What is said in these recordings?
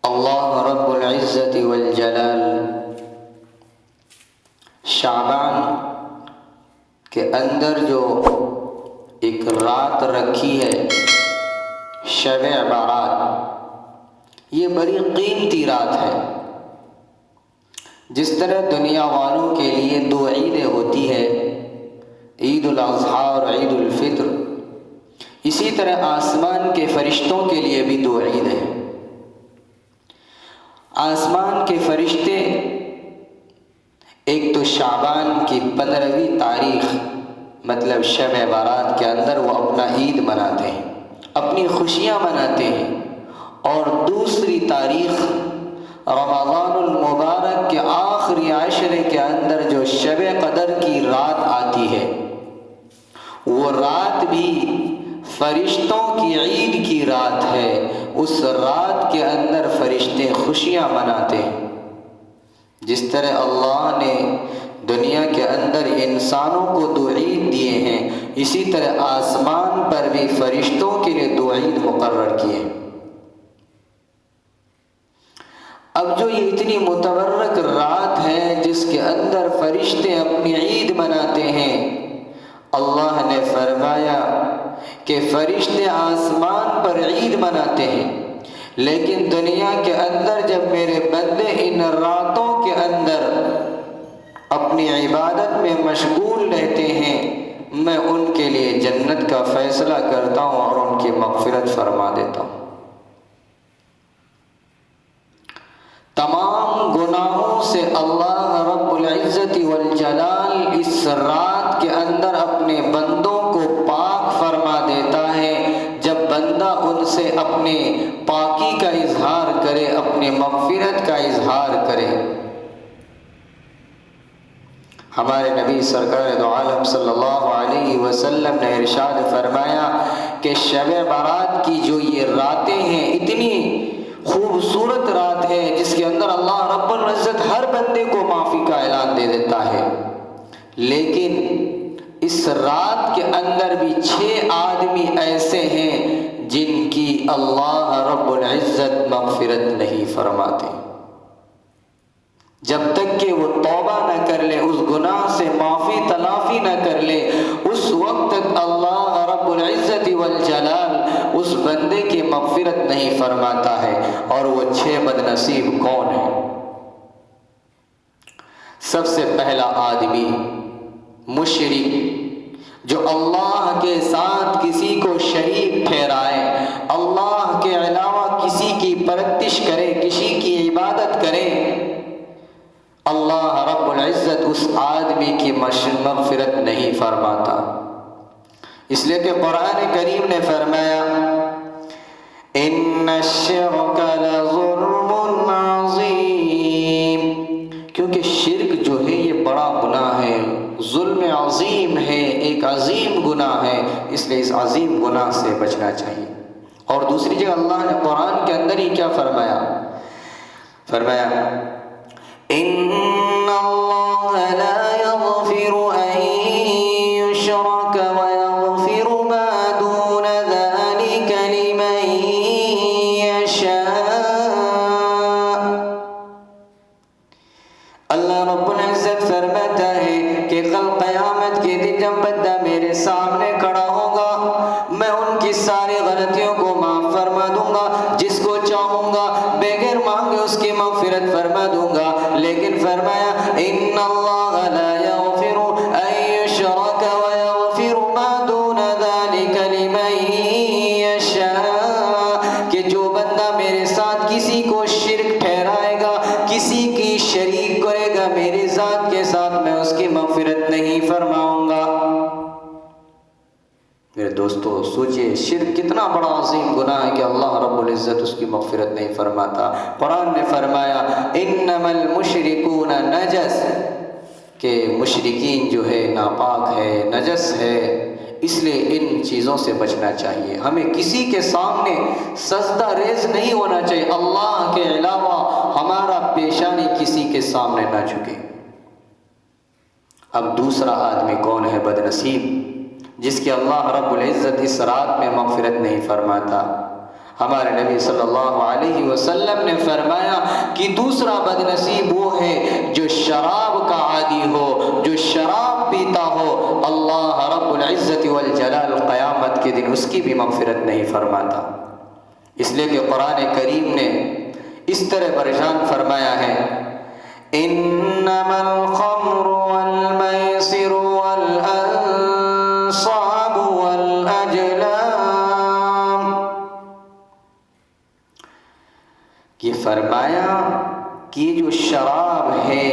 اللہ رب العزت والجلال شعبان کے اندر جو ایک رات رکھی ہے شب بارات، یہ بڑی قیمتی رات ہے۔ جس طرح دنیا والوں کے لیے دو عیدیں ہوتی ہے، عید الاضحیٰ اور عید الفطر، اسی طرح آسمان کے فرشتوں کے لیے بھی دو عید ہیں۔ آسمان کے فرشتے ایک تو شعبان کی 15ویں تاریخ مطلب شب بارات کے اندر وہ اپنا عید مناتے ہیں، اپنی خوشیاں مناتے ہیں، اور دوسری تاریخ رمضان المبارک کے آخری عشرے کے اندر جو شب قدر کی رات آتی ہے، وہ رات بھی فرشتوں کی عید کی رات ہے۔ اس رات کے اندر فرشتے خوشیاں مناتے ہیں۔ جس طرح اللہ نے دنیا کے اندر انسانوں کو دو عید دیے ہیں، اسی طرح آسمان پر بھی فرشتوں کے لیے دو عید مقرر کیے ہیں۔ اب جو یہ اتنی متبرک رات ہے جس کے اندر فرشتے اپنی عید مناتے ہیں، اللہ نے فرمایا کہ فرشتے آسمان پر عید مناتے ہیں، لیکن دنیا کے اندر جب میرے بندے ان راتوں کے اندر اپنی عبادت میں مشغول رہتے ہیں، میں ان کے لیے جنت کا فیصلہ کرتا ہوں اور ان کی مغفرت فرما دیتا ہوں۔ تمام گناہوں سے اللہ رب العزت والجلال اس رات کے اندر اپنے بندوں کو پاک فرما دیتا ہے، جب بندہ ان سے اپنے پاکی کا اظہار کرے، اپنے مغفرت کا اظہار کرے۔ ہمارے نبی سرکار دو عالم صلی اللہ علیہ وسلم نے ارشاد فرمایا کہ شب بارات کی جو یہ راتیں ہیں، اتنی خوبصورت رات ہے جس کے اندر اللہ رب العزت ہر بندے کو معافی کا اعلان دے دیتا ہے، لیکن اس رات کے اندر بھی 6 آدمی ایسے ہیں جن کی اللہ رب العزت مغفرت نہیں فرماتے۔ جب تک کہ وہ توبہ نہ کر لے، اس گناہ سے معافی تلافی نہ کر لے، اس وقت تک اللہ رب العزت والجلال اس بندے کی مغفرت نہیں فرماتا ہے۔ اور وہ 6 بدنصیب کون ہیں؟ سب سے پہلا آدمی مشرک، جو اللہ کے ساتھ کسی کو شریک ٹھہرائے، اللہ کے علاوہ کسی کی پرستش کرے، کسی کی عبادت کرے، اللہ رب العزت اس آدمی کی مغفرت نہیں فرماتا۔ اس لیے کہ قرآن کریم نے فرمایا ان الشرک لظلم عظیم، کیونکہ شرک جو ہے یہ بڑا گناہ ہے، ظلم عظیم ہے، ایک عظیم گناہ ہے، اس لیے اس عظیم گناہ سے بچنا چاہیے۔ اور دوسری جگہ اللہ نے قرآن کے اندر ہی کیا فرمایا؟ فرمایا ان اللہ لا یغفر ان یشرک ویغفر ما دون ذلک لمن یشاء۔ اللہ رب العزت فرماتا ہے کہ کل قیامت کے دن جب بندہ میرے سامنے کھڑا ہوگا، میں ان کی ساری غلطیوں کو معاف فرما دوں گا، جس کو چاہوں گا بغیر مانگے اس کی مغفرت فرما دوں گا، لیکن فرمایا ان اللہ لا یغفر ان یشرک ویغفر ما دون ذلک لمن یشاء، کہ جو بندہ میرے ساتھ کسی کو شرک ٹھہرائے گا، کسی کی شریک کرے گا میری ذات کے ساتھ، میں اس کی مغفرت نہیں فرماؤں گا۔ میرے دوستو سوچئے شرک کتنا بڑا عظیم گناہ ہے کہ اللہ رب العزت اس کی مغفرت نہیں فرماتا۔ قرآن نے فرمایا انما المشرکون نجس، کہ مشرکین جو ہے ناپاک ہے، نجس ہے، اس لیے ان چیزوں سے بچنا چاہیے۔ ہمیں کسی کے سامنے سجدہ ریز نہیں ہونا چاہیے، اللہ کے علاوہ ہمارا پیشانی کسی کے سامنے نہ جھکے۔ اب دوسرا آدمی کون ہے بدنصیب، جس کی اللہ رب العزت اس رات میں مغفرت نہیں فرماتا؟ ہمارے نبی صلی اللہ علیہ وسلم نے فرمایا کہ دوسرا بدنصیب وہ ہے جو شراب کا عادی ہو، جو شراب پیتا ہو، اللہ رب العزت والجلال قیامت کے دن اس کی بھی مغفرت نہیں فرماتا۔ اس لیے کہ قرآن کریم نے اس طرح پریشان فرمایا ہے، انما الخمر والمیسر والانصاب والازلام، یہ فرمایا کہ جو شراب ہے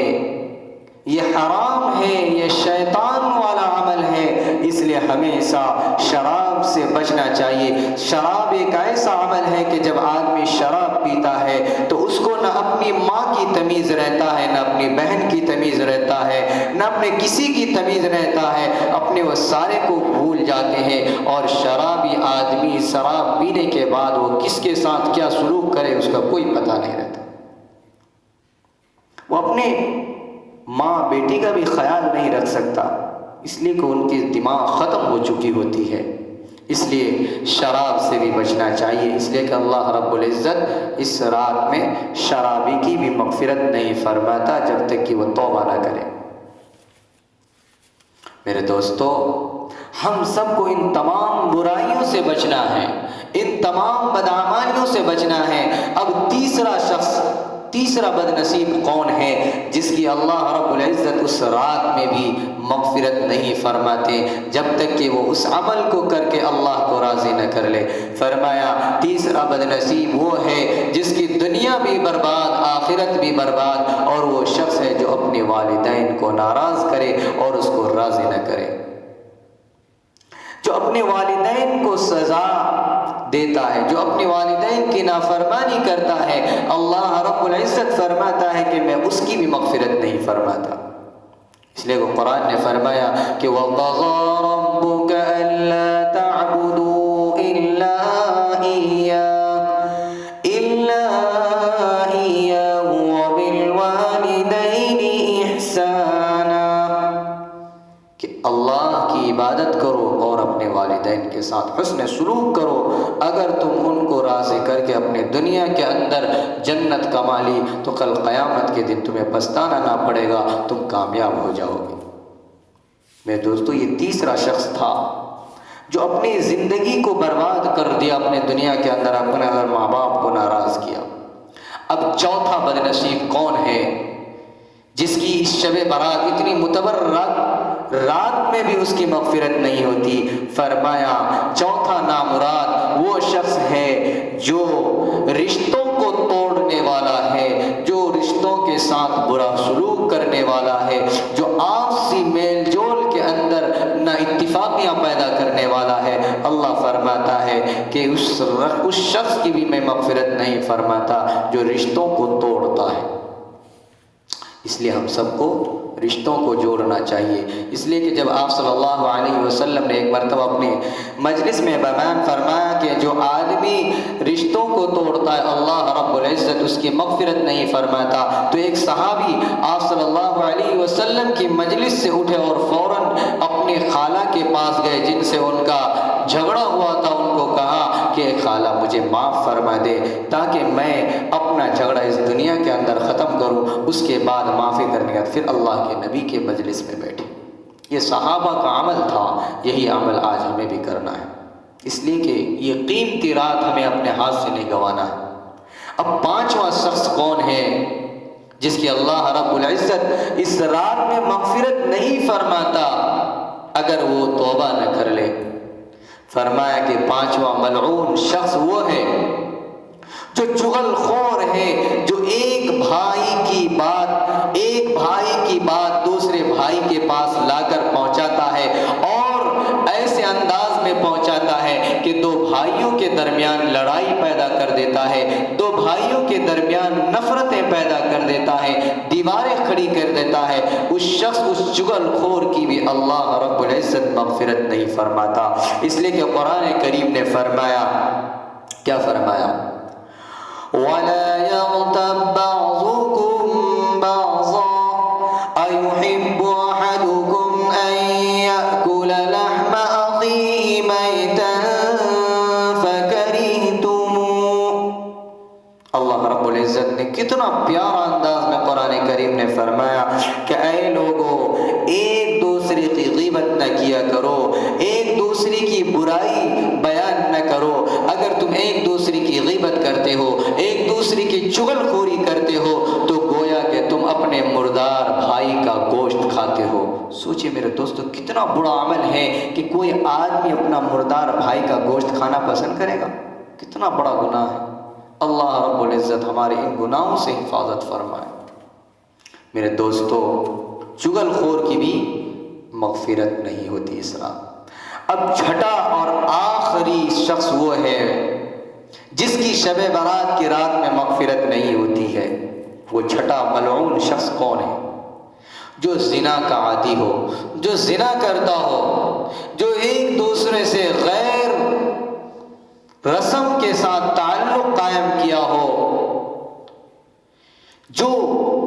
یہ حرام ہے، یہ شیطان والا عمل ہے، اس لیے ہمیشہ شراب سے بچنا چاہیے۔ شراب ایک ایسا عمل ہے کہ جب آدمی شراب پیتا ہے تو اس کو نہ اپنی ماں کی تمیز رہتا ہے، نہ اپنی بہن کی تمیز رہتا ہے، نہ اپنے کسی کی تمیز رہتا ہے، اپنے وہ سارے کو بھول جاتے ہیں، اور شرابی آدمی شراب پینے کے بعد وہ کس کے ساتھ کیا سلوک کرے اس کا کوئی پتہ نہیں رہتا۔ وہ اپنے ماں بیٹی کا بھی خیال نہیں رکھ سکتا، اس لیے کہ ان کی دماغ ختم ہو چکی ہوتی ہے۔ اس لیے شراب سے بھی بچنا چاہیے، اس لیے کہ اللہ رب العزت اس رات میں شرابی کی بھی مغفرت نہیں فرماتا جب تک کہ وہ توبہ نہ کرے۔ میرے دوستو، ہم سب کو ان تمام برائیوں سے بچنا ہے، ان تمام بدعمالیوں سے بچنا ہے۔ اب تیسرا بدنصیب کون ہے جس کی اللہ رب العزت اس رات میں بھی مغفرت نہیں فرماتے جب تک کہ وہ اس عمل کو کر کے اللہ کو راضی نہ کر لے۔ فرمایا تیسرا بدنصیب وہ ہے جس کی دنیا بھی برباد، آخرت بھی برباد، اور وہ شخص ہے جو اپنے والدین کو ناراض کرے اور اس کو راضی نہ کرے، جو اپنے والدین کو سزا دیتا ہے، جو اپنے والدین کی نافرمانی کرتا ہے، اللہ رب العزت فرماتا ہے کہ میں اس کی بھی مغفرت نہیں فرماتا۔ اس لیے وہ قرآن نے فرمایا کہ وَقَضَىٰ رَبُّكَ أَلَّا تَعْبُدُوا إِلَّا إِيَّاهُ وَبِالْوَالِدَيْنِ إِحْسَانًا، کہ اللہ کی عبادت کرو اور اپنے والدین کے ساتھ حسن سلوک کرو۔ اگر تم ان کو راضی کر کے اپنے دنیا کے اندر جنت کما لی تو کل قیامت کے دن تمہیں پچھتانا نہ پڑے گا، تم کامیاب ہو جاؤ گے۔ میرے دوستو، یہ تیسرا شخص تھا جو اپنی زندگی کو برباد کر دیا، اپنے دنیا کے اندر اپنے ماں باپ کو ناراض کیا۔ اب چوتھا بدنصیب کون ہے جس کی شب برات اتنی معتبر رات میں بھی اس کی مغفرت نہیں ہوتی؟ فرمایا چوتھا نامراد وہ شخص ہے جو رشتوں کو توڑنے والا ہے، جو رشتوں کے ساتھ برا سلوک کرنے والا ہے، جو آپسی میل جول کے اندر نہ اتفاقیاں پیدا کرنے والا ہے۔ اللہ فرماتا ہے کہ اس شخص کی بھی میں مغفرت نہیں فرماتا جو رشتوں کو توڑتا ہے۔ اس لیے ہم سب کو رشتوں کو جوڑنا چاہیے۔ اس لیے کہ جب آپ صلی اللہ علیہ وسلم نے ایک مرتبہ اپنے مجلس میں بیان فرمایا کہ جو آدمی رشتوں کو توڑتا ہے اللہ رب العزت اس کی مغفرت نہیں فرماتا، تو ایک صحابی آپ صلی اللہ علیہ وسلم کی مجلس سے اٹھے اور فوراً اپنی خالہ کے پاس گئے جن سے ان کا جھگڑا ہوا تھا، ان کو کہا کہ خالہ مجھے معاف فرما دے تاکہ میں اپنا جھگڑا اس دنیا کے اندر ختم کروں۔ اس کے بعد معافی کرنے کے بعد پھر اللہ کے نبی کے مجلس میں بیٹھے۔ یہ صحابہ کا عمل تھا، یہی عمل آج ہمیں بھی کرنا ہے، اس لیے کہ یہ قیمتی رات ہمیں اپنے ہاتھ سے نہیں گنوانا ہے۔ اب پانچواں شخص کون ہے جس کی اللہ رب العزت اس رات میں مغفرت نہیں فرماتا اگر وہ توبہ نہ کر لے؟ فرمایا کہ پانچواں ملعون شخص وہ ہے جو چغل خور ہے، جو ایک بھائی کی بات دوسرے بھائی کے پاس لا کر پہنچاتا ہے، اور ایسے انداز میں پہنچاتا ہے کہ دو بھائیوں کے درمیان لڑائی پیدا کر دیتا ہے، دو بھائیوں کے درمیان نفرتیں پیدا کر دیتا ہے، دیواریں کھڑی کر دیتا ہے۔ اس شخص، اس چغل خور کی بھی اللہ رب العزت مغفرت نہیں فرماتا۔ اس لیے کہ قرآن کریم نے فرمایا، کیا فرمایا؟ وَلَا يَغْتَبْ بَعْضُكُمْ بَعْضًا أَيُحِبُّ أَحَدُكُمْ أَن يَأْكُلَ لَحْمَ أَخِيهِ مَيْتًا فَكَرِهْتُمُوهُ اللہ رب العزت نے کتنا پیارا انداز میں قرآن کریم نے فرمایا کہ اے لوگو ایک دوسرے کی غیبت نہ کیا کرو، ایک دوسرے کی برائی بیان نہ کرو۔ اگر تم ایک دوسرے کی غیبت کرتے ہو، ایک دوسرے کی چغل خوری کرتے ہو تو گویا کہ تم اپنے مردار بھائی کا گوشت کھاتے ہو۔ سوچے میرے دوستو کتنا برا عمل ہے کہ کوئی آدمی اپنا مردار بھائی کا گوشت کھانا پسند کرے گا، کتنا بڑا گناہ ہے۔ اللہ رب العزت ہمارے ان گناہوں سے حفاظت فرمائے۔ میرے دوستو چغل خور کی بھی مغفرت نہیں ہوتی اس رات۔ اب چھٹا اور آخری شخص وہ ہے جس کی شب برات کی رات میں مغفرت نہیں ہوتی ہے۔ وہ چھٹا ملعون شخص کون ہے؟ جو زنا کا عادی ہو، جو زنا کرتا ہو، جو ایک دوسرے سے غیر رسم کے ساتھ تعلق قائم کیا ہو، جو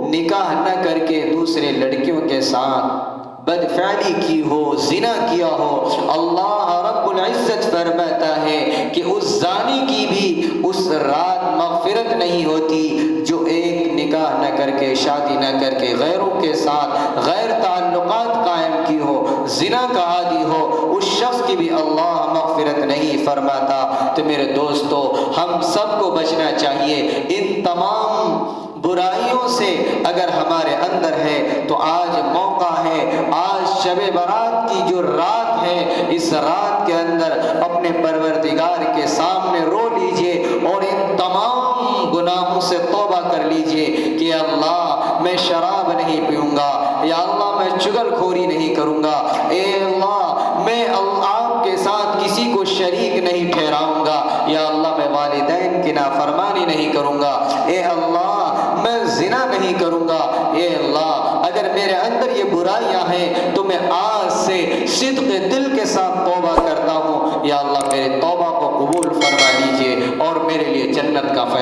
نکاح نہ کر کے دوسرے لڑکیوں کے ساتھ بدفعلی کی ہو، زنا کیا ہو۔ اللہ رب العزت فرماتا ہے کہ اس زانی کی بھی اس رات مغفرت نہیں ہوتی جو ایک نکاح نہ کر کے، شادی نہ کر کے غیروں کے ساتھ غیر تعلقات قائم کی ہو، زنا کا عادی ہو، اس شخص کی بھی اللہ مغفرت نہیں فرماتا۔ تو میرے دوستو ہم سب کو بچنا چاہیے ان تمام برائیوں سے۔ اگر ہمارے اندر ہے تو آج موقع ہے، آج شب برات کی جو رات ہے، اس رات کے اندر اپنے پروردگار کے سامنے رو لیجئے اور ان تمام گناہوں سے توبہ کر لیجئے کہ یا اللہ میں شراب نہیں پیوں گا، یا اللہ میں چغل خوری نہیں کروں گا، اے اللہ میں آپ کے ساتھ کسی کو شریک نہیں ٹھہراؤں گا، یا اللہ میں والدین کی نافرمانی نہیں کروں گا، اے اللہ میں زنا نہیں کروں گا، اے اللہ اگر میرے اندر یہ برائیاں ہیں تو میں آج سے صدق دل کے ساتھ توبہ کرتا ہوں، یا اللہ میرے توبہ کو قبول فرما لیجئے اور میرے لیے جنت کا فیصلہ